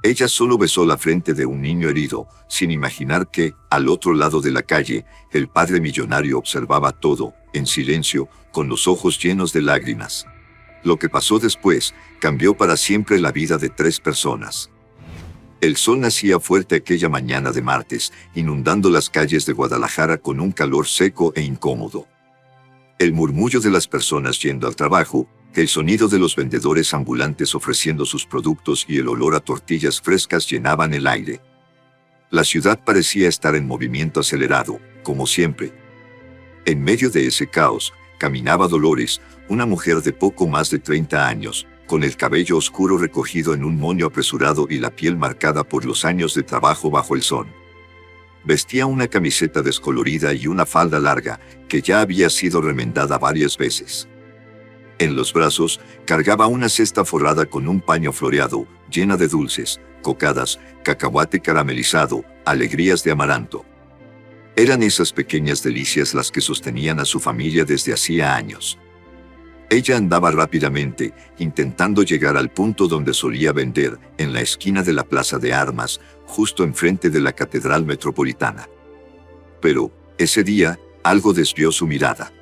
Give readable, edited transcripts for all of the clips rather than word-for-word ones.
Ella solo besó la frente de un niño herido, sin imaginar que, al otro lado de la calle, el padre millonario observaba todo, en silencio, con los ojos llenos de lágrimas. Lo que pasó después cambió para siempre la vida de 3 personas. El sol nacía fuerte aquella mañana de martes, inundando las calles de Guadalajara con un calor seco e incómodo. El murmullo de las personas yendo al trabajo, el sonido de los vendedores ambulantes ofreciendo sus productos y el olor a tortillas frescas llenaban el aire. La ciudad parecía estar en movimiento acelerado, como siempre. En medio de ese caos, caminaba Dolores, una mujer de poco más de 30 años, con el cabello oscuro recogido en un moño apresurado y la piel marcada por los años de trabajo bajo el sol. Vestía una camiseta descolorida y una falda larga, que ya había sido remendada varias veces. En los brazos, cargaba una cesta forrada con un paño floreado, llena de dulces, cocadas, cacahuate caramelizado, alegrías de amaranto. Eran esas pequeñas delicias las que sostenían a su familia desde hacía años. Ella andaba rápidamente, intentando llegar al punto donde solía vender, en la esquina de la Plaza de Armas, justo enfrente de la Catedral Metropolitana. Pero, ese día, algo desvió su mirada.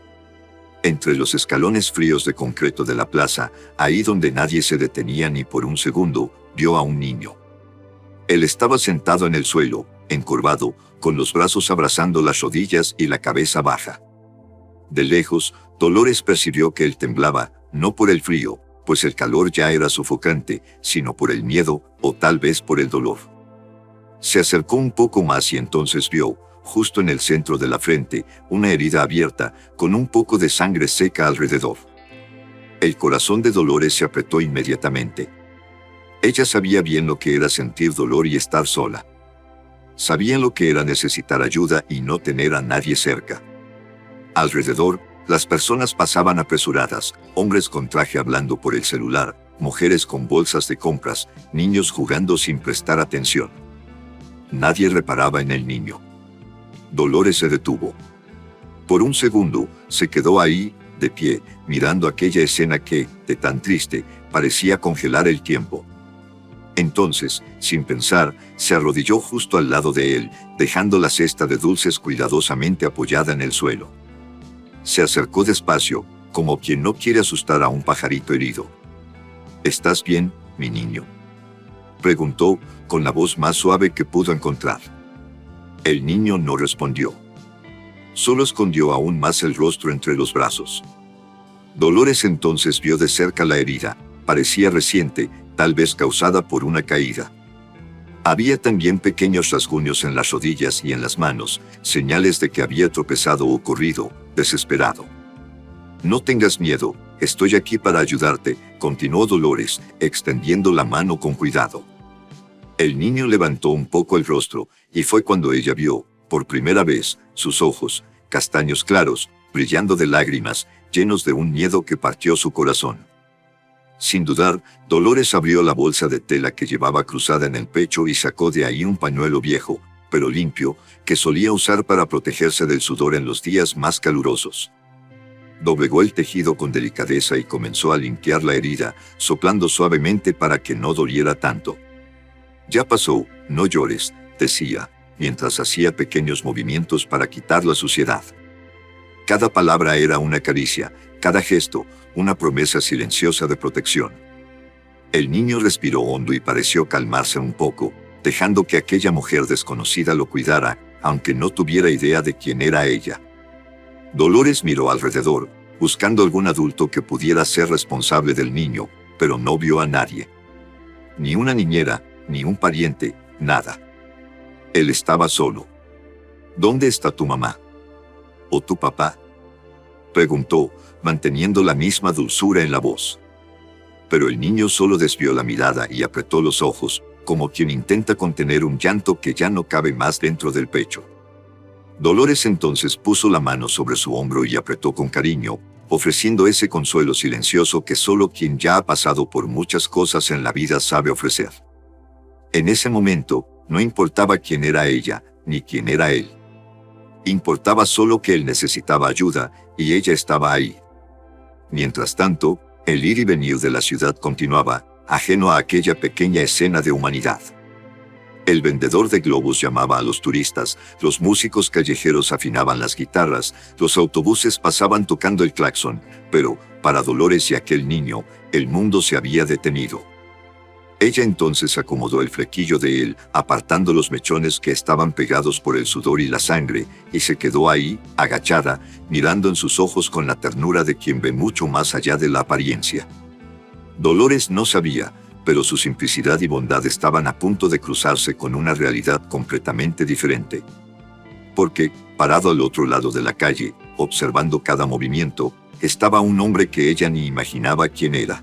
Entre los escalones fríos de concreto de la plaza, ahí donde nadie se detenía ni por un segundo, vio a un niño. Él estaba sentado en el suelo, encorvado, con los brazos abrazando las rodillas y la cabeza baja. De lejos, Dolores percibió que él temblaba, no por el frío, pues el calor ya era sofocante, sino por el miedo, o tal vez por el dolor. Se acercó un poco más y entonces vio, justo en el centro de la frente, una herida abierta, con un poco de sangre seca alrededor. El corazón de Dolores se apretó inmediatamente. Ella sabía bien lo que era sentir dolor y estar sola. Sabía lo que era necesitar ayuda y no tener a nadie cerca. Alrededor, las personas pasaban apresuradas, hombres con traje hablando por el celular, mujeres con bolsas de compras, niños jugando sin prestar atención. Nadie reparaba en el niño. Dolores se detuvo. Por un segundo, se quedó ahí, de pie, mirando aquella escena que, de tan triste, parecía congelar el tiempo. Entonces, sin pensar, se arrodilló justo al lado de él, dejando la cesta de dulces cuidadosamente apoyada en el suelo. Se acercó despacio, como quien no quiere asustar a un pajarito herido. ¿Estás bien, mi niño?, preguntó, con la voz más suave que pudo encontrar. El niño no respondió. Solo escondió aún más el rostro entre los brazos. Dolores entonces vio de cerca la herida. Parecía reciente, tal vez causada por una caída. Había también pequeños rasguños en las rodillas y en las manos, señales de que había tropezado o corrido, desesperado. No tengas miedo, estoy aquí para ayudarte, continuó Dolores, extendiendo la mano con cuidado. El niño levantó un poco el rostro, y fue cuando ella vio, por primera vez, sus ojos, castaños claros, brillando de lágrimas, llenos de un miedo que partió su corazón. Sin dudar, Dolores abrió la bolsa de tela que llevaba cruzada en el pecho y sacó de ahí un pañuelo viejo, pero limpio, que solía usar para protegerse del sudor en los días más calurosos. Doblegó el tejido con delicadeza y comenzó a limpiar la herida, soplando suavemente para que no doliera tanto. Ya pasó, no llores, decía, mientras hacía pequeños movimientos para quitar la suciedad. Cada palabra era una caricia, cada gesto, una promesa silenciosa de protección. El niño respiró hondo y pareció calmarse un poco, dejando que aquella mujer desconocida lo cuidara, aunque no tuviera idea de quién era ella. Dolores miró alrededor, buscando algún adulto que pudiera ser responsable del niño, pero no vio a nadie. Ni una niñera, ni un pariente, nada. Él estaba solo. ¿Dónde está tu mamá? ¿O tu papá?, preguntó, manteniendo la misma dulzura en la voz. Pero el niño solo desvió la mirada y apretó los ojos, como quien intenta contener un llanto que ya no cabe más dentro del pecho. Dolores entonces puso la mano sobre su hombro y apretó con cariño, ofreciendo ese consuelo silencioso que solo quien ya ha pasado por muchas cosas en la vida sabe ofrecer. En ese momento, no importaba quién era ella, ni quién era él. Importaba solo que él necesitaba ayuda, y ella estaba ahí. Mientras tanto, el ir y venir de la ciudad continuaba, ajeno a aquella pequeña escena de humanidad. El vendedor de globos llamaba a los turistas, los músicos callejeros afinaban las guitarras, los autobuses pasaban tocando el claxon, pero, para Dolores y aquel niño, el mundo se había detenido. Ella entonces acomodó el flequillo de él, apartando los mechones que estaban pegados por el sudor y la sangre, y se quedó ahí, agachada, mirando en sus ojos con la ternura de quien ve mucho más allá de la apariencia. Dolores no sabía, pero su simplicidad y bondad estaban a punto de cruzarse con una realidad completamente diferente. Porque, parado al otro lado de la calle, observando cada movimiento, estaba un hombre que ella ni imaginaba quién era.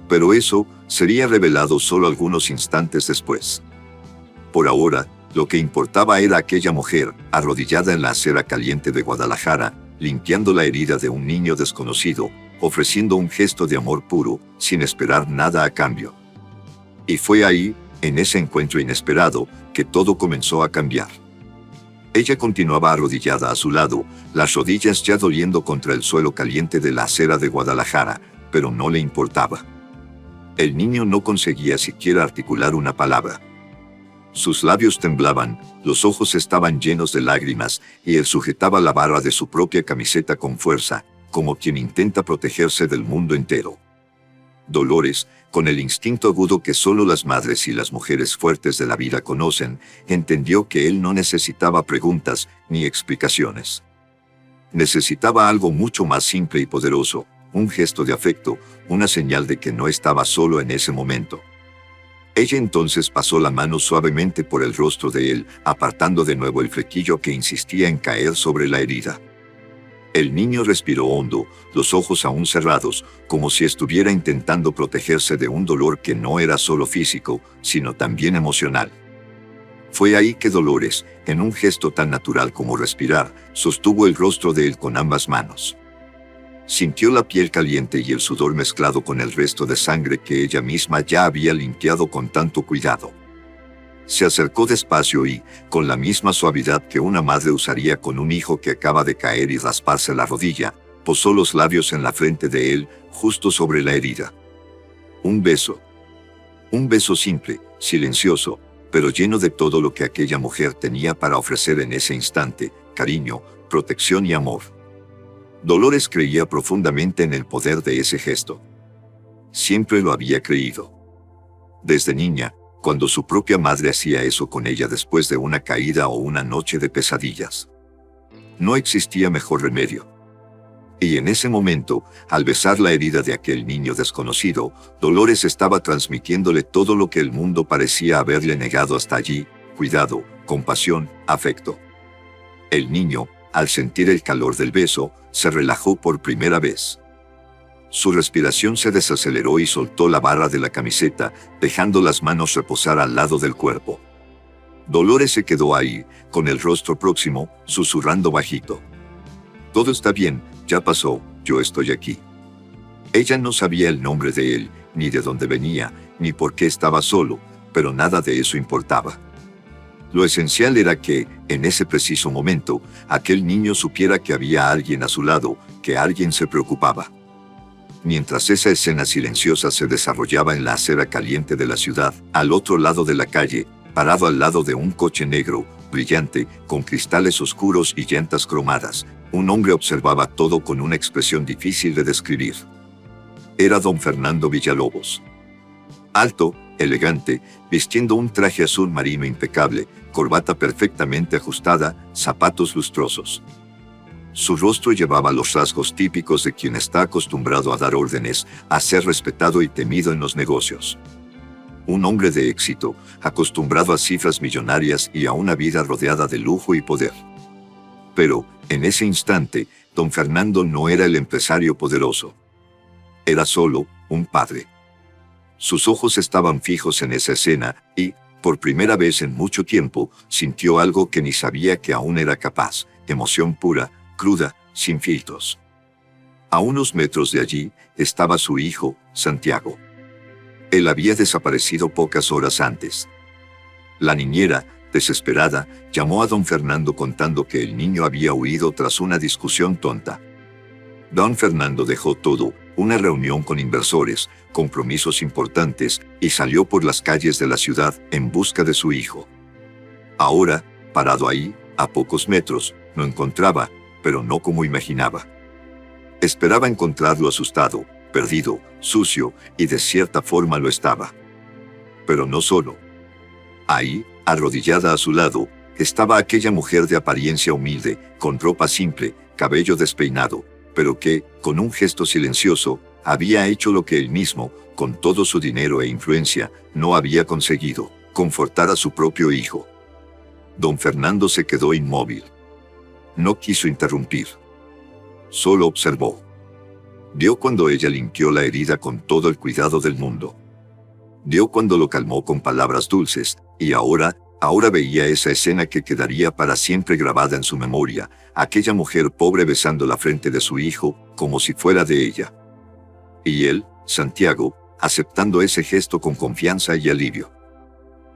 Pero eso sería revelado solo algunos instantes después. Por ahora, lo que importaba era aquella mujer, arrodillada en la acera caliente de Guadalajara, limpiando la herida de un niño desconocido, ofreciendo un gesto de amor puro, sin esperar nada a cambio. Y fue ahí, en ese encuentro inesperado, que todo comenzó a cambiar. Ella continuaba arrodillada a su lado, las rodillas ya doliendo contra el suelo caliente de la acera de Guadalajara, pero no le importaba. El niño no conseguía siquiera articular una palabra. Sus labios temblaban, los ojos estaban llenos de lágrimas, y él sujetaba la barra de su propia camiseta con fuerza, como quien intenta protegerse del mundo entero. Dolores, con el instinto agudo que solo las madres y las mujeres fuertes de la vida conocen, entendió que él no necesitaba preguntas ni explicaciones. Necesitaba algo mucho más simple y poderoso, un gesto de afecto, una señal de que no estaba solo en ese momento. Ella entonces pasó la mano suavemente por el rostro de él, apartando de nuevo el flequillo que insistía en caer sobre la herida. El niño respiró hondo, los ojos aún cerrados, como si estuviera intentando protegerse de un dolor que no era solo físico, sino también emocional. Fue ahí que Dolores, en un gesto tan natural como respirar, sostuvo el rostro de él con ambas manos. Sintió la piel caliente y el sudor mezclado con el resto de sangre que ella misma ya había limpiado con tanto cuidado. Se acercó despacio y, con la misma suavidad que una madre usaría con un hijo que acaba de caer y rasparse la rodilla, posó los labios en la frente de él, justo sobre la herida. Un beso. Un beso simple, silencioso, pero lleno de todo lo que aquella mujer tenía para ofrecer en ese instante: cariño, protección y amor. Dolores creía profundamente en el poder de ese gesto. Siempre lo había creído. Desde niña, cuando su propia madre hacía eso con ella después de una caída o una noche de pesadillas. No existía mejor remedio. Y en ese momento, al besar la herida de aquel niño desconocido, Dolores estaba transmitiéndole todo lo que el mundo parecía haberle negado hasta allí: cuidado, compasión, afecto. El niño, al sentir el calor del beso, se relajó por primera vez. Su respiración se desaceleró y soltó la barra de la camiseta, dejando las manos reposar al lado del cuerpo. Dolores se quedó ahí, con el rostro próximo, susurrando bajito: «Todo está bien, ya pasó, yo estoy aquí». Ella no sabía el nombre de él, ni de dónde venía, ni por qué estaba solo, pero nada de eso importaba. Lo esencial era que, en ese preciso momento, aquel niño supiera que había alguien a su lado, que alguien se preocupaba. Mientras esa escena silenciosa se desarrollaba en la acera caliente de la ciudad, al otro lado de la calle, parado al lado de un coche negro, brillante, con cristales oscuros y llantas cromadas, un hombre observaba todo con una expresión difícil de describir. Era don Fernando Villalobos. Alto, elegante, vistiendo un traje azul marino impecable, corbata perfectamente ajustada, zapatos lustrosos. Su rostro llevaba los rasgos típicos de quien está acostumbrado a dar órdenes, a ser respetado y temido en los negocios. Un hombre de éxito, acostumbrado a cifras millonarias y a una vida rodeada de lujo y poder. Pero, en ese instante, don Fernando no era el empresario poderoso. Era solo un padre. Sus ojos estaban fijos en esa escena y, por primera vez en mucho tiempo, sintió algo que ni sabía que aún era capaz: emoción pura, cruda, sin filtros. A unos metros de allí estaba su hijo, Santiago. Él había desaparecido pocas horas antes. La niñera, desesperada, llamó a don Fernando contando que el niño había huido tras una discusión tonta. Don Fernando dejó todo, una reunión con inversores, compromisos importantes, y salió por las calles de la ciudad en busca de su hijo. Ahora, parado ahí, a pocos metros, lo encontraba, pero no como imaginaba. Esperaba encontrarlo asustado, perdido, sucio, y de cierta forma lo estaba. Pero no solo. Ahí, arrodillada a su lado, estaba aquella mujer de apariencia humilde, con ropa simple, cabello despeinado, pero que, con un gesto silencioso, había hecho lo que él mismo, con todo su dinero e influencia, no había conseguido: confortar a su propio hijo. Don Fernando se quedó inmóvil. No quiso interrumpir. Solo observó. Vio cuando ella limpió la herida con todo el cuidado del mundo. Vio cuando lo calmó con palabras dulces, y ahora veía esa escena que quedaría para siempre grabada en su memoria: aquella mujer pobre besando la frente de su hijo, como si fuera de ella. Y él, Santiago, aceptando ese gesto con confianza y alivio.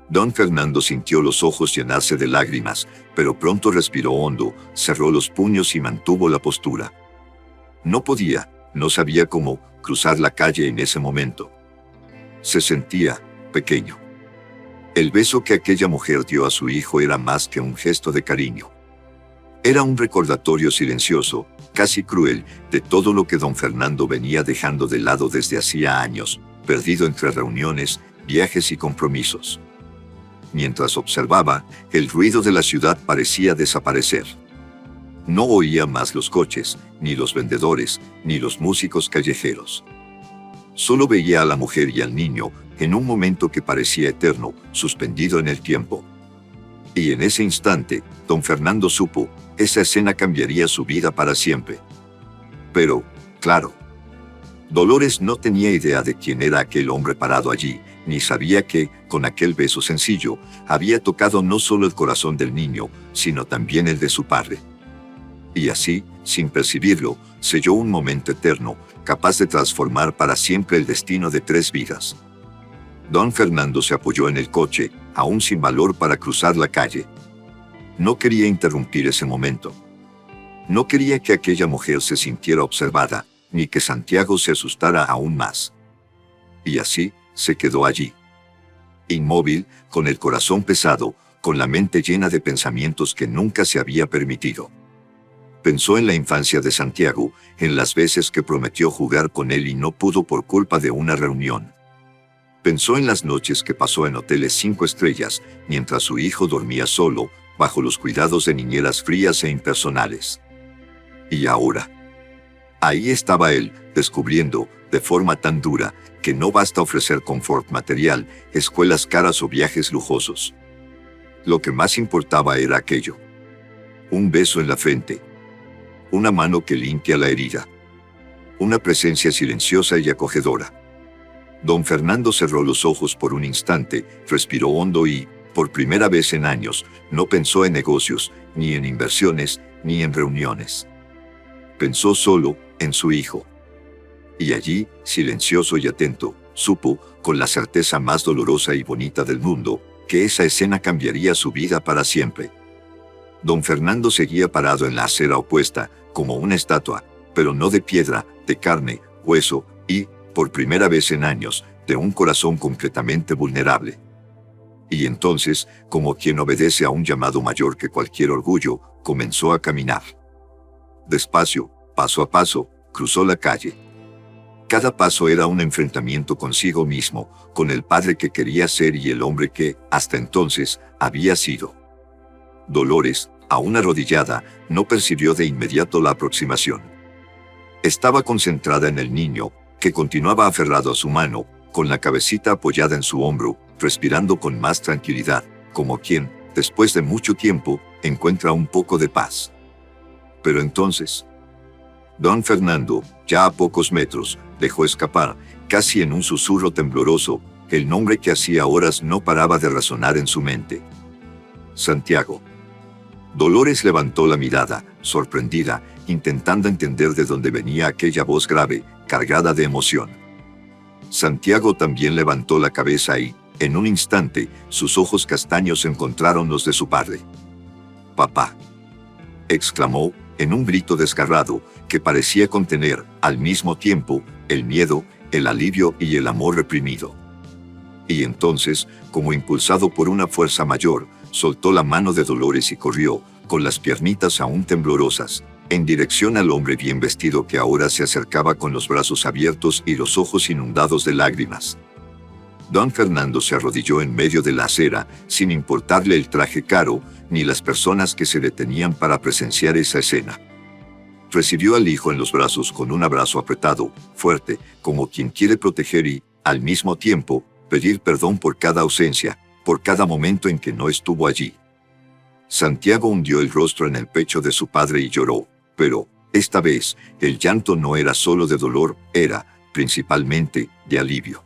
Don Fernando sintió los ojos llenarse de lágrimas, pero pronto respiró hondo, cerró los puños y mantuvo la postura. No podía, no sabía cómo, cruzar la calle en ese momento. Se sentía pequeño. El beso que aquella mujer dio a su hijo era más que un gesto de cariño. Era un recordatorio silencioso, casi cruel, de todo lo que don Fernando venía dejando de lado desde hacía años, perdido entre reuniones, viajes y compromisos. Mientras observaba, el ruido de la ciudad parecía desaparecer. No oía más los coches, ni los vendedores, ni los músicos callejeros. Solo veía a la mujer y al niño, en un momento que parecía eterno, suspendido en el tiempo. Y en ese instante, don Fernando supo: esa escena cambiaría su vida para siempre. Pero, claro, Dolores no tenía idea de quién era aquel hombre parado allí, ni sabía que, con aquel beso sencillo, había tocado no solo el corazón del niño, sino también el de su padre. Y así, sin percibirlo, selló un momento eterno, capaz de transformar para siempre el destino de 3 vidas. Don Fernando se apoyó en el coche, aún sin valor para cruzar la calle. No quería interrumpir ese momento. No quería que aquella mujer se sintiera observada, ni que Santiago se asustara aún más. Y así, se quedó allí. Inmóvil, con el corazón pesado, con la mente llena de pensamientos que nunca se había permitido. Pensó en la infancia de Santiago, en las veces que prometió jugar con él y no pudo por culpa de una reunión. Pensó en las noches que pasó en hoteles 5 estrellas, mientras su hijo dormía solo, bajo los cuidados de niñeras frías e impersonales. Y ahora, ahí estaba él, descubriendo, de forma tan dura, que no basta ofrecer confort material, escuelas caras o viajes lujosos. Lo que más importaba era aquello. Un beso en la frente. Una mano que limpia la herida. Una presencia silenciosa y acogedora. Don Fernando cerró los ojos por un instante, respiró hondo y, por primera vez en años, no pensó en negocios, ni en inversiones, ni en reuniones. Pensó solo en su hijo. Y allí, silencioso y atento, supo, con la certeza más dolorosa y bonita del mundo, que esa escena cambiaría su vida para siempre. Don Fernando seguía parado en la acera opuesta, como una estatua, pero no de piedra, de carne, hueso y, por primera vez en años, de un corazón completamente vulnerable. Y entonces, como quien obedece a un llamado mayor que cualquier orgullo, comenzó a caminar. Despacio, paso a paso, cruzó la calle. Cada paso era un enfrentamiento consigo mismo, con el padre que quería ser y el hombre que, hasta entonces, había sido. Dolores, aún arrodillada, no percibió de inmediato la aproximación. Estaba concentrada en el niño, que continuaba aferrado a su mano, con la cabecita apoyada en su hombro, respirando con más tranquilidad, como quien, después de mucho tiempo, encuentra un poco de paz. Pero entonces, don Fernando, ya a pocos metros, dejó escapar, casi en un susurro tembloroso, el nombre que hacía horas no paraba de resonar en su mente. Santiago. Dolores levantó la mirada, sorprendida, intentando entender de dónde venía aquella voz grave, cargada de emoción. Santiago también levantó la cabeza y, en un instante, sus ojos castaños encontraron los de su padre. «Papá», exclamó, en un grito desgarrado, que parecía contener, al mismo tiempo, el miedo, el alivio y el amor reprimido. Y entonces, como impulsado por una fuerza mayor, soltó la mano de Dolores y corrió, con las piernitas aún temblorosas, en dirección al hombre bien vestido que ahora se acercaba con los brazos abiertos y los ojos inundados de lágrimas. Don Fernando se arrodilló en medio de la acera, sin importarle el traje caro, ni las personas que se detenían para presenciar esa escena. Recibió al hijo en los brazos con un abrazo apretado, fuerte, como quien quiere proteger y, al mismo tiempo, pedir perdón por cada ausencia, por cada momento en que no estuvo allí. Santiago hundió el rostro en el pecho de su padre y lloró, pero, esta vez, el llanto no era solo de dolor, era, principalmente, de alivio.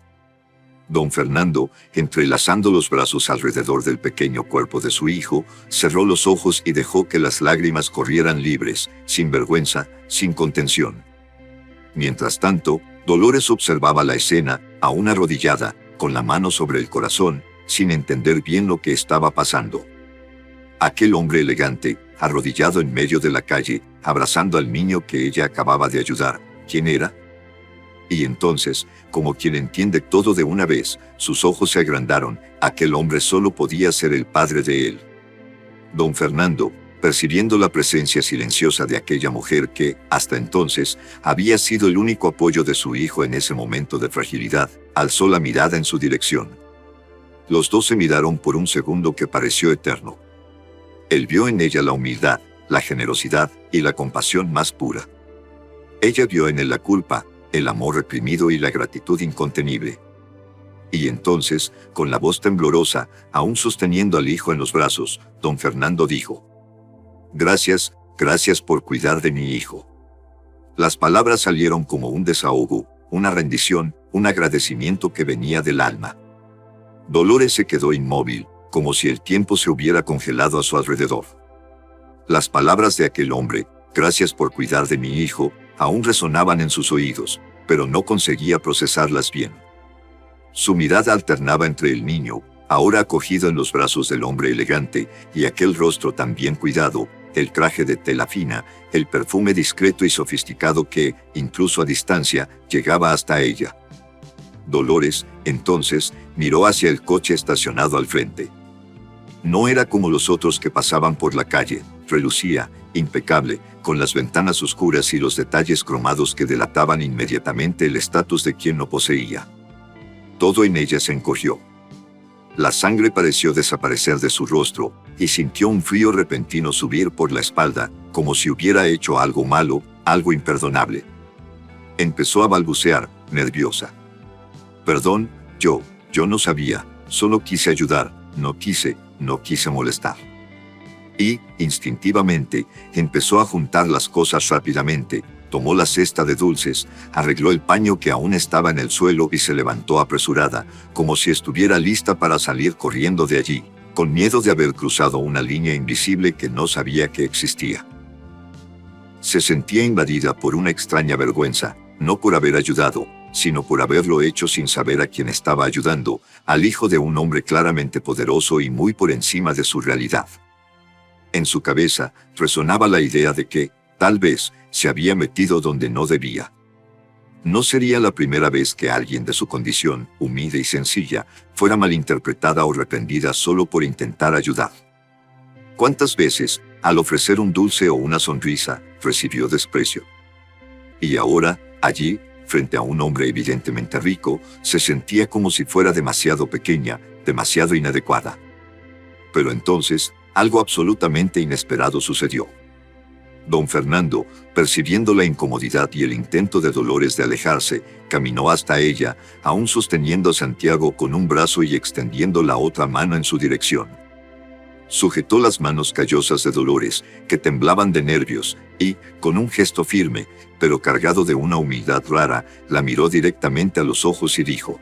Don Fernando, entrelazando los brazos alrededor del pequeño cuerpo de su hijo, cerró los ojos y dejó que las lágrimas corrieran libres, sin vergüenza, sin contención. Mientras tanto, Dolores observaba la escena, aún arrodillada, con la mano sobre el corazón, sin entender bien lo que estaba pasando. Aquel hombre elegante, arrodillado en medio de la calle, abrazando al niño que ella acababa de ayudar, ¿quién era? Y entonces, como quien entiende todo de una vez, sus ojos se agrandaron, aquel hombre solo podía ser el padre de él. Don Fernando, percibiendo la presencia silenciosa de aquella mujer que, hasta entonces, había sido el único apoyo de su hijo en ese momento de fragilidad, alzó la mirada en su dirección. Los dos se miraron por un segundo que pareció eterno. Él vio en ella la humildad, la generosidad y la compasión más pura. Ella vio en él la culpa, el amor reprimido y la gratitud incontenible. Y entonces, con la voz temblorosa, aún sosteniendo al hijo en los brazos, don Fernando dijo: «Gracias, gracias por cuidar de mi hijo». Las palabras salieron como un desahogo, una rendición, un agradecimiento que venía del alma. Dolores se quedó inmóvil, como si el tiempo se hubiera congelado a su alrededor. Las palabras de aquel hombre, «Gracias por cuidar de mi hijo», aún resonaban en sus oídos, pero no conseguía procesarlas bien. Su mirada alternaba entre el niño, ahora acogido en los brazos del hombre elegante, y aquel rostro tan bien cuidado, el traje de tela fina, el perfume discreto y sofisticado que, incluso a distancia, llegaba hasta ella. Dolores, entonces, miró hacia el coche estacionado al frente. No era como los otros que pasaban por la calle, relucía, impecable, con las ventanas oscuras y los detalles cromados que delataban inmediatamente el estatus de quien lo poseía. Todo en ella se encogió. La sangre pareció desaparecer de su rostro, y sintió un frío repentino subir por la espalda, como si hubiera hecho algo malo, algo imperdonable. Empezó a balbucear, nerviosa. «Perdón, yo no sabía, solo quise ayudar, no quise molestar». Y, instintivamente, empezó a juntar las cosas rápidamente, tomó la cesta de dulces, arregló el paño que aún estaba en el suelo y se levantó apresurada, como si estuviera lista para salir corriendo de allí, con miedo de haber cruzado una línea invisible que no sabía que existía. Se sentía invadida por una extraña vergüenza, no por haber ayudado, sino por haberlo hecho sin saber a quién estaba ayudando, al hijo de un hombre claramente poderoso y muy por encima de su realidad. En su cabeza resonaba la idea de que, tal vez, se había metido donde no debía. No sería la primera vez que alguien de su condición, humilde y sencilla, fuera malinterpretada o reprendida solo por intentar ayudar. ¿Cuántas veces, al ofrecer un dulce o una sonrisa, recibió desprecio? Y ahora, allí, frente a un hombre evidentemente rico, se sentía como si fuera demasiado pequeña, demasiado inadecuada. Pero entonces, algo absolutamente inesperado sucedió. Don Fernando, percibiendo la incomodidad y el intento de Dolores de alejarse, caminó hasta ella, aún sosteniendo a Santiago con un brazo y extendiendo la otra mano en su dirección. Sujetó las manos callosas de Dolores, que temblaban de nervios, y, con un gesto firme, pero cargado de una humildad rara, la miró directamente a los ojos y dijo: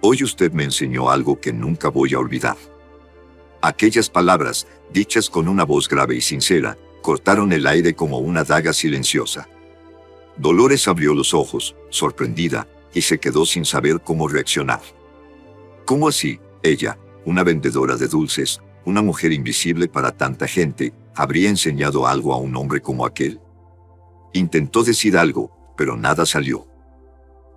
«Hoy usted me enseñó algo que nunca voy a olvidar». Aquellas palabras, dichas con una voz grave y sincera, cortaron el aire como una daga silenciosa. Dolores abrió los ojos, sorprendida, y se quedó sin saber cómo reaccionar. ¿Cómo así, ella, una vendedora de dulces, una mujer invisible para tanta gente, habría enseñado algo a un hombre como aquel? Intentó decir algo, pero nada salió.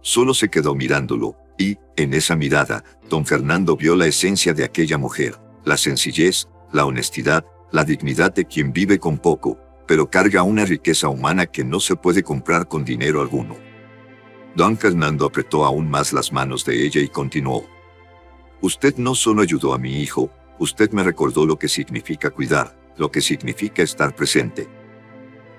Solo se quedó mirándolo, y, en esa mirada, don Fernando vio la esencia de aquella mujer, la sencillez, la honestidad, la dignidad de quien vive con poco, pero carga una riqueza humana que no se puede comprar con dinero alguno. Don Fernando apretó aún más las manos de ella y continuó. Usted no solo ayudó a mi hijo, usted me recordó lo que significa cuidar, lo que significa estar presente.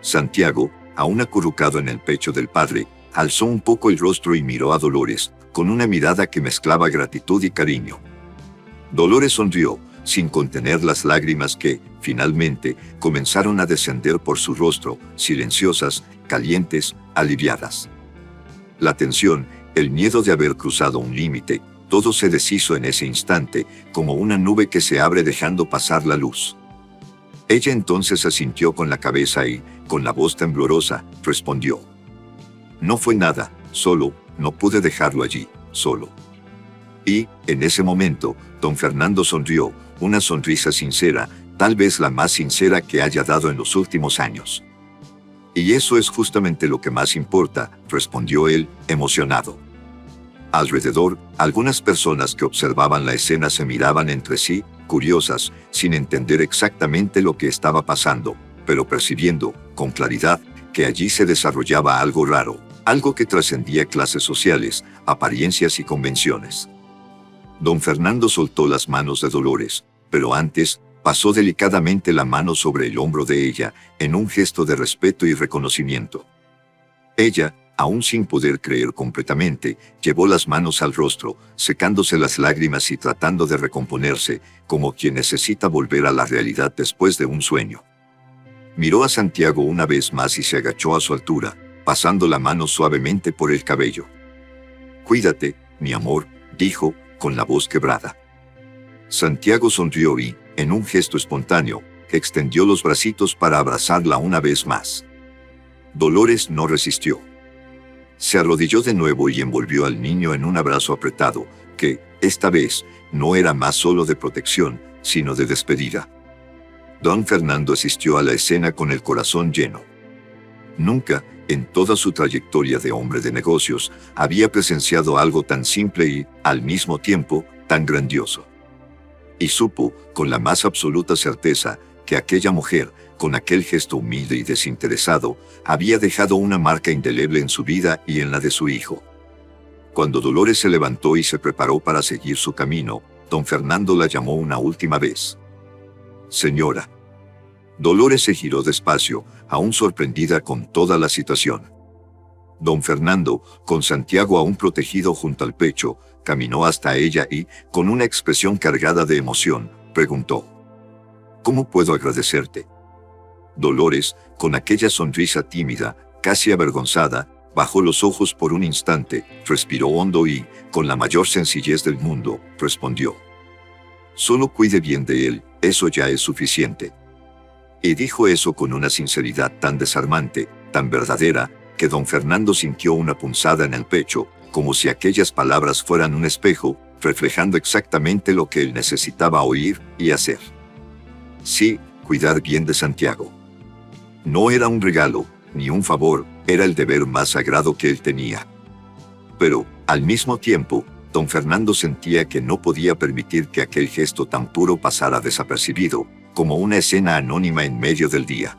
Santiago, aún acurrucado en el pecho del padre, alzó un poco el rostro y miró a Dolores, con una mirada que mezclaba gratitud y cariño. Dolores sonrió, sin contener las lágrimas que, finalmente, comenzaron a descender por su rostro, silenciosas, calientes, aliviadas. La tensión, el miedo de haber cruzado un límite, todo se deshizo en ese instante, como una nube que se abre dejando pasar la luz. Ella entonces asintió con la cabeza y, con la voz temblorosa, respondió. No fue nada, solo, no pude dejarlo allí, solo. Y, en ese momento, don Fernando sonrió, una sonrisa sincera, tal vez la más sincera que haya dado en los últimos años. Y eso es justamente lo que más importa, respondió él, emocionado. Alrededor, algunas personas que observaban la escena se miraban entre sí, curiosas, sin entender exactamente lo que estaba pasando, pero percibiendo, con claridad, que allí se desarrollaba algo raro, algo que trascendía clases sociales, apariencias y convenciones. Don Fernando soltó las manos de Dolores, pero antes, pasó delicadamente la mano sobre el hombro de ella, en un gesto de respeto y reconocimiento. Ella, aún sin poder creer completamente, llevó las manos al rostro, secándose las lágrimas y tratando de recomponerse, como quien necesita volver a la realidad después de un sueño. Miró a Santiago una vez más y se agachó a su altura, pasando la mano suavemente por el cabello. «Cuídate, mi amor», dijo, con la voz quebrada. Santiago sonrió y, en un gesto espontáneo, extendió los bracitos para abrazarla una vez más. Dolores no resistió. Se arrodilló de nuevo y envolvió al niño en un abrazo apretado, que, esta vez, no era más solo de protección, sino de despedida. Don Fernando asistió a la escena con el corazón lleno. Nunca, en toda su trayectoria de hombre de negocios, había presenciado algo tan simple y, al mismo tiempo, tan grandioso. Y supo, con la más absoluta certeza, que aquella mujer, con aquel gesto humilde y desinteresado, había dejado una marca indeleble en su vida y en la de su hijo. Cuando Dolores se levantó y se preparó para seguir su camino, don Fernando la llamó una última vez. «Señora». Dolores se giró despacio, aún sorprendida con toda la situación. Don Fernando, con Santiago aún protegido junto al pecho, caminó hasta ella y, con una expresión cargada de emoción, preguntó: «¿Cómo puedo agradecerte?». Dolores, con aquella sonrisa tímida, casi avergonzada, bajó los ojos por un instante, respiró hondo y, con la mayor sencillez del mundo, respondió: «Solo cuide bien de él, eso ya es suficiente». Y dijo eso con una sinceridad tan desarmante, tan verdadera, que don Fernando sintió una punzada en el pecho, como si aquellas palabras fueran un espejo, reflejando exactamente lo que él necesitaba oír y hacer. Sí, cuidar bien de Santiago. No era un regalo, ni un favor, era el deber más sagrado que él tenía. Pero, al mismo tiempo, don Fernando sentía que no podía permitir que aquel gesto tan puro pasara desapercibido, como una escena anónima en medio del día.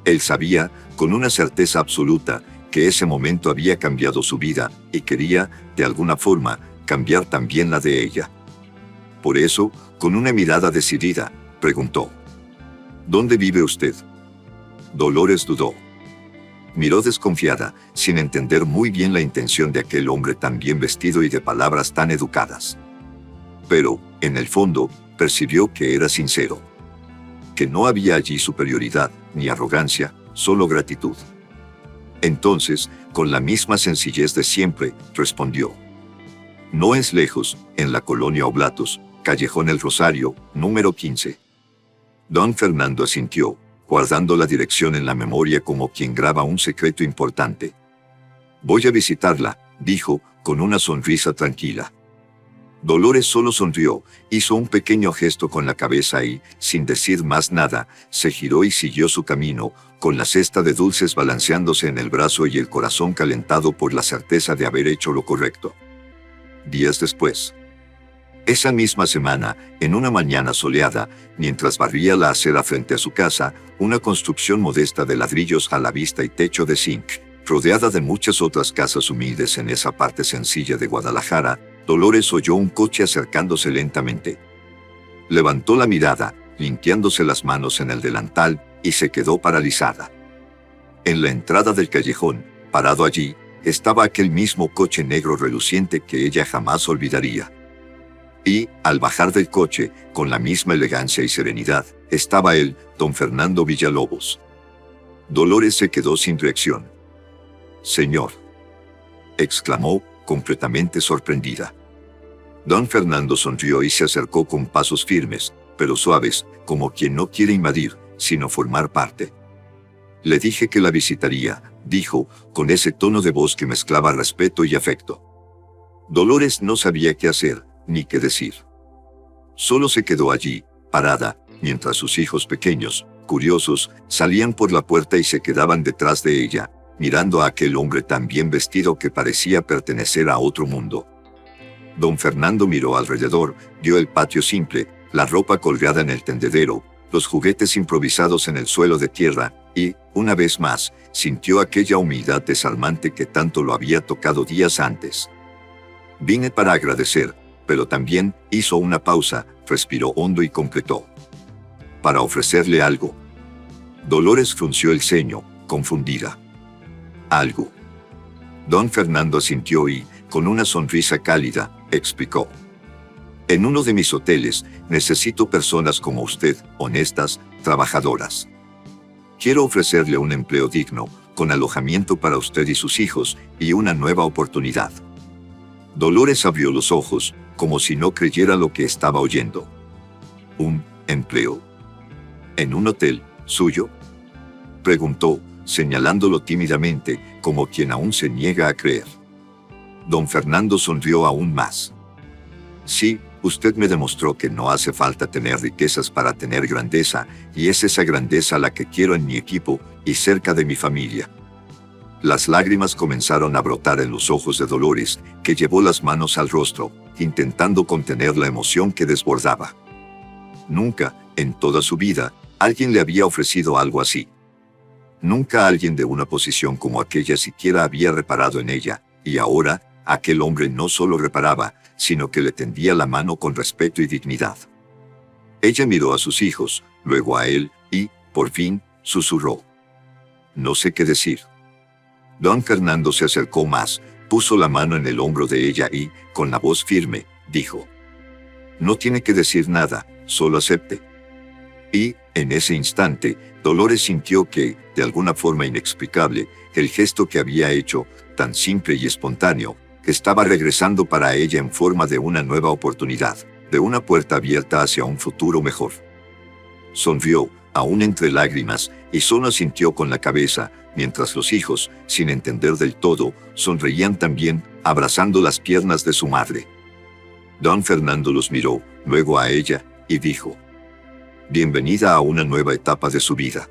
Él sabía, con una certeza absoluta, que ese momento había cambiado su vida, y quería, de alguna forma, cambiar también la de ella. Por eso, con una mirada decidida, preguntó: «¿Dónde vive usted?». Dolores dudó. Miró desconfiada, sin entender muy bien la intención de aquel hombre tan bien vestido y de palabras tan educadas. Pero, en el fondo, percibió que era sincero. Que no había allí superioridad, ni arrogancia, solo gratitud. Entonces, con la misma sencillez de siempre, respondió: «No es lejos, en la colonia Oblatos, Callejón El Rosario, número 15». Don Fernando asintió, guardando la dirección en la memoria como quien graba un secreto importante. «Voy a visitarla», dijo, con una sonrisa tranquila. Dolores solo sonrió, hizo un pequeño gesto con la cabeza y, sin decir más nada, se giró y siguió su camino, con la cesta de dulces balanceándose en el brazo y el corazón calentado por la certeza de haber hecho lo correcto. Días después. Esa misma semana, en una mañana soleada, mientras barría la acera frente a su casa, una construcción modesta de ladrillos a la vista y techo de zinc, rodeada de muchas otras casas humildes en esa parte sencilla de Guadalajara, Dolores oyó un coche acercándose lentamente. Levantó la mirada, limpiándose las manos en el delantal, y se quedó paralizada. En la entrada del callejón, parado allí, estaba aquel mismo coche negro reluciente que ella jamás olvidaría. Y, al bajar del coche, con la misma elegancia y serenidad, estaba él, don Fernando Villalobos. Dolores se quedó sin reacción. «Señor», exclamó, completamente sorprendida. Don Fernando sonrió y se acercó con pasos firmes, pero suaves, como quien no quiere invadir, sino formar parte. «Le dije que la visitaría», dijo, con ese tono de voz que mezclaba respeto y afecto. Dolores no sabía qué hacer, ni qué decir. Solo se quedó allí, parada, mientras sus hijos pequeños, curiosos, salían por la puerta y se quedaban detrás de ella, mirando a aquel hombre tan bien vestido que parecía pertenecer a otro mundo. Don Fernando miró alrededor, vio el patio simple, la ropa colgada en el tendedero, los juguetes improvisados en el suelo de tierra, y, una vez más, sintió aquella humildad desarmante que tanto lo había tocado días antes. «Vine para agradecer», pero también hizo una pausa, respiró hondo y completó. «Para ofrecerle algo». Dolores frunció el ceño, confundida. «¿Algo?». Don Fernando asintió y, con una sonrisa cálida, explicó. «En uno de mis hoteles, necesito personas como usted, honestas, trabajadoras. Quiero ofrecerle un empleo digno, con alojamiento para usted y sus hijos, y una nueva oportunidad». Dolores abrió los ojos, como si no creyera lo que estaba oyendo. «¿Un empleo? ¿En un hotel suyo?», preguntó, señalándolo tímidamente, como quien aún se niega a creer. Don Fernando sonrió aún más. «Sí, usted me demostró que no hace falta tener riquezas para tener grandeza, y es esa grandeza la que quiero en mi equipo y cerca de mi familia». Las lágrimas comenzaron a brotar en los ojos de Dolores, que llevó las manos al rostro, intentando contener la emoción que desbordaba. Nunca, en toda su vida, alguien le había ofrecido algo así. Nunca alguien de una posición como aquella siquiera había reparado en ella, y ahora, aquel hombre no solo reparaba, sino que le tendía la mano con respeto y dignidad. Ella miró a sus hijos, luego a él, y, por fin, susurró. «No sé qué decir». Don Fernando se acercó más, puso la mano en el hombro de ella y, con la voz firme, dijo. «No tiene que decir nada, solo acepte». Y, en ese instante, Dolores sintió que, de alguna forma inexplicable, el gesto que había hecho, tan simple y espontáneo, estaba regresando para ella en forma de una nueva oportunidad, de una puerta abierta hacia un futuro mejor. Sonrió, aún entre lágrimas, y solo asintió con la cabeza, mientras los hijos, sin entender del todo, sonreían también, abrazando las piernas de su madre. Don Fernando los miró, luego a ella, y dijo. «Bienvenida a una nueva etapa de su vida».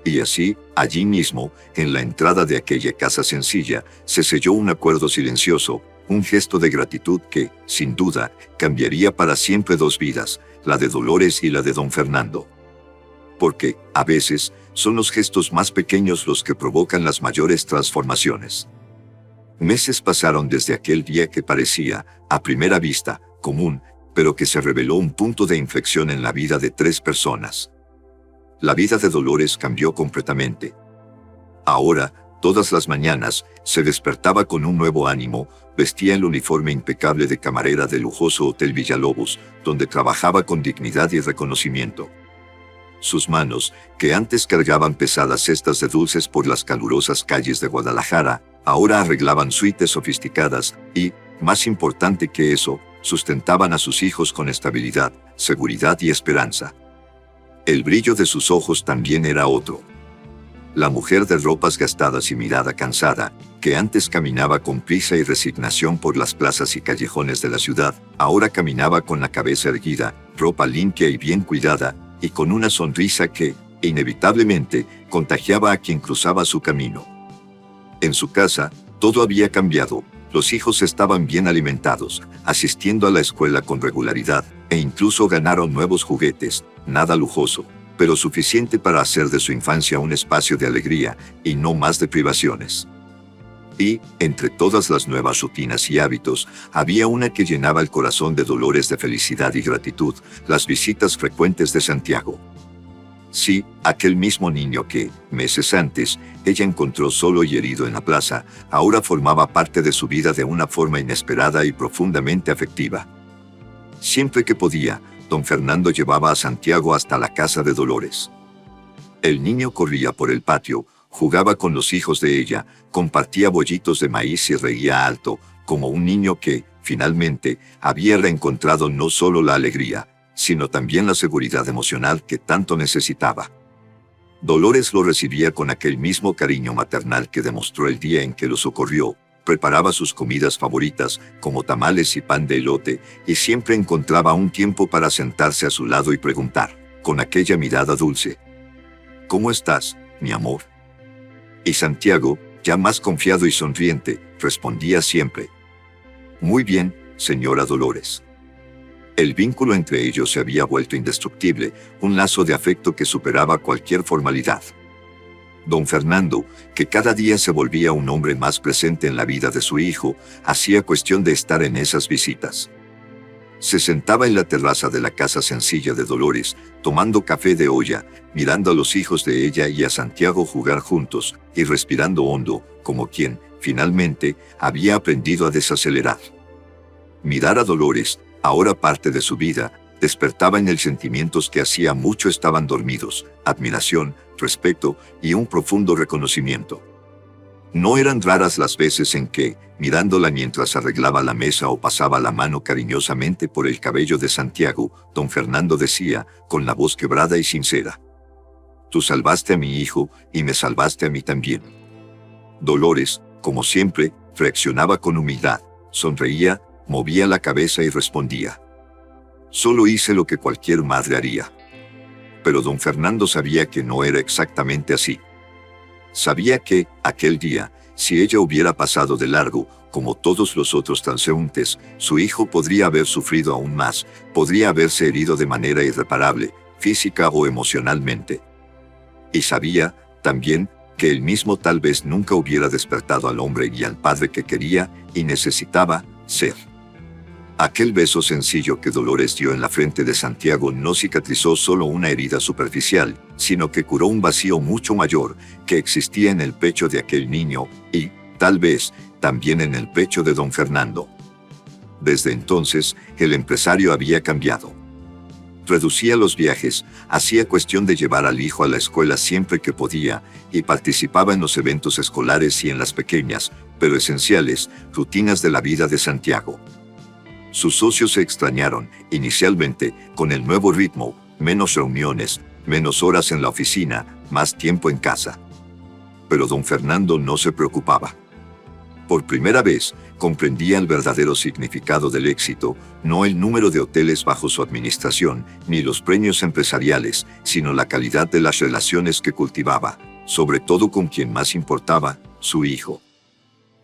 Y así, allí mismo, en la entrada de aquella casa sencilla, se selló un acuerdo silencioso, un gesto de gratitud que, sin duda, cambiaría para siempre dos vidas, la de Dolores y la de don Fernando. Porque, a veces, son los gestos más pequeños los que provocan las mayores transformaciones. Meses pasaron desde aquel día que parecía, a primera vista, común, pero que se reveló un punto de inflexión en la vida de 3 personas. La vida de Dolores cambió completamente. Ahora, todas las mañanas, se despertaba con un nuevo ánimo, vestía el uniforme impecable de camarera del lujoso Hotel Villalobos, donde trabajaba con dignidad y reconocimiento. Sus manos, que antes cargaban pesadas cestas de dulces por las calurosas calles de Guadalajara, ahora arreglaban suites sofisticadas y, más importante que eso, sustentaban a sus hijos con estabilidad, seguridad y esperanza. El brillo de sus ojos también era otro. La mujer de ropas gastadas y mirada cansada, que antes caminaba con prisa y resignación por las plazas y callejones de la ciudad, ahora caminaba con la cabeza erguida, ropa limpia y bien cuidada, y con una sonrisa que, inevitablemente, contagiaba a quien cruzaba su camino. En su casa, todo había cambiado. Los hijos estaban bien alimentados, asistiendo a la escuela con regularidad, e incluso ganaron nuevos juguetes, nada lujoso, pero suficiente para hacer de su infancia un espacio de alegría, y no más de privaciones. Y, entre todas las nuevas rutinas y hábitos, había una que llenaba el corazón de Dolores de felicidad y gratitud: las visitas frecuentes de Santiago. Sí, aquel mismo niño que, meses antes, ella encontró solo y herido en la plaza, ahora formaba parte de su vida de una forma inesperada y profundamente afectiva. Siempre que podía, don Fernando llevaba a Santiago hasta la casa de Dolores. El niño corría por el patio, jugaba con los hijos de ella, compartía bollitos de maíz y reía alto, como un niño que, finalmente, había reencontrado no solo la alegría, sino también la seguridad emocional que tanto necesitaba. Dolores lo recibía con aquel mismo cariño maternal que demostró el día en que lo socorrió. Preparaba sus comidas favoritas, como tamales y pan de elote, y siempre encontraba un tiempo para sentarse a su lado y preguntar, con aquella mirada dulce: ¿cómo estás, mi amor? Y Santiago, ya más confiado y sonriente, respondía siempre: muy bien, señora Dolores. El vínculo entre ellos se había vuelto indestructible, un lazo de afecto que superaba cualquier formalidad. Don Fernando, que cada día se volvía un hombre más presente en la vida de su hijo, hacía cuestión de estar en esas visitas. Se sentaba en la terraza de la casa sencilla de Dolores, tomando café de olla, mirando a los hijos de ella y a Santiago jugar juntos, y respirando hondo, como quien, finalmente, había aprendido a desacelerar. Mirar a Dolores, ahora parte de su vida, despertaba en él sentimientos que hacía mucho estaban dormidos: admiración, respeto y un profundo reconocimiento. No eran raras las veces en que, mirándola mientras arreglaba la mesa o pasaba la mano cariñosamente por el cabello de Santiago, don Fernando decía, con la voz quebrada y sincera: tú salvaste a mi hijo y me salvaste a mí también. Dolores, como siempre, reaccionaba con humildad, sonreía, movía la cabeza y respondía: solo hice lo que cualquier madre haría. Pero don Fernando sabía que no era exactamente así. Sabía que, aquel día, si ella hubiera pasado de largo, como todos los otros transeúntes, su hijo podría haber sufrido aún más, podría haberse herido de manera irreparable, física o emocionalmente. Y sabía, también, que él mismo tal vez nunca hubiera despertado al hombre y al padre que quería y necesitaba ser. Aquel beso sencillo que Dolores dio en la frente de Santiago no cicatrizó solo una herida superficial, sino que curó un vacío mucho mayor que existía en el pecho de aquel niño y, tal vez, también en el pecho de don Fernando. Desde entonces, el empresario había cambiado. Reducía los viajes, hacía cuestión de llevar al hijo a la escuela siempre que podía, y participaba en los eventos escolares y en las pequeñas, pero esenciales, rutinas de la vida de Santiago. Sus socios se extrañaron, inicialmente, con el nuevo ritmo: menos reuniones, menos horas en la oficina, más tiempo en casa. Pero don Fernando no se preocupaba. Por primera vez, comprendía el verdadero significado del éxito, no el número de hoteles bajo su administración, ni los premios empresariales, sino la calidad de las relaciones que cultivaba, sobre todo con quien más importaba, su hijo.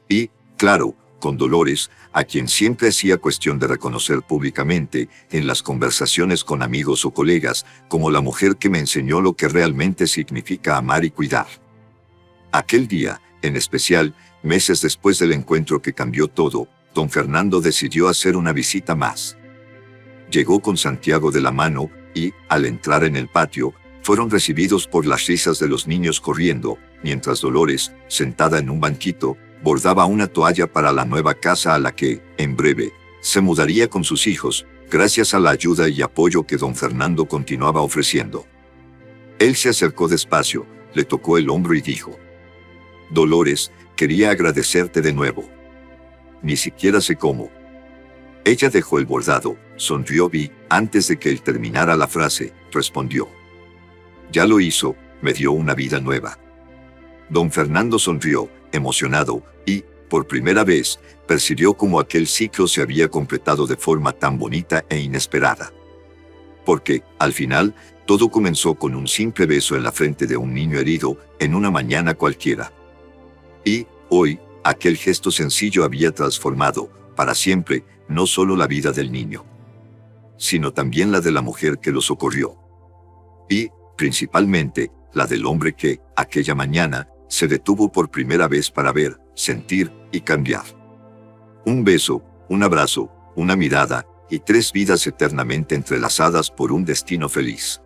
Y, claro, con Dolores, a quien siempre hacía cuestión de reconocer públicamente, en las conversaciones con amigos o colegas, como la mujer que me enseñó lo que realmente significa amar y cuidar. Aquel día, en especial, meses después del encuentro que cambió todo, don Fernando decidió hacer una visita más. Llegó con Santiago de la mano, y, al entrar en el patio, fueron recibidos por las risas de los niños corriendo, mientras Dolores, sentada en un banquito, bordaba una toalla para la nueva casa a la que, en breve, se mudaría con sus hijos, gracias a la ayuda y apoyo que don Fernando continuaba ofreciendo. Él se acercó despacio, le tocó el hombro y dijo: Dolores, quería agradecerte de nuevo. Ni siquiera sé cómo. Ella dejó el bordado, sonrió y, antes de que él terminara la frase, respondió: ya lo hizo, me dio una vida nueva. Don Fernando sonrió, emocionado, y, por primera vez, percibió cómo aquel ciclo se había completado de forma tan bonita e inesperada. Porque, al final, todo comenzó con un simple beso en la frente de un niño herido en una mañana cualquiera. Y, hoy, aquel gesto sencillo había transformado, para siempre, no solo la vida del niño, sino también la de la mujer que lo socorrió. Y, principalmente, la del hombre que, aquella mañana, se detuvo por primera vez para ver, sentir y cambiar. Un beso, un abrazo, una mirada, y 3 vidas eternamente entrelazadas por un destino feliz.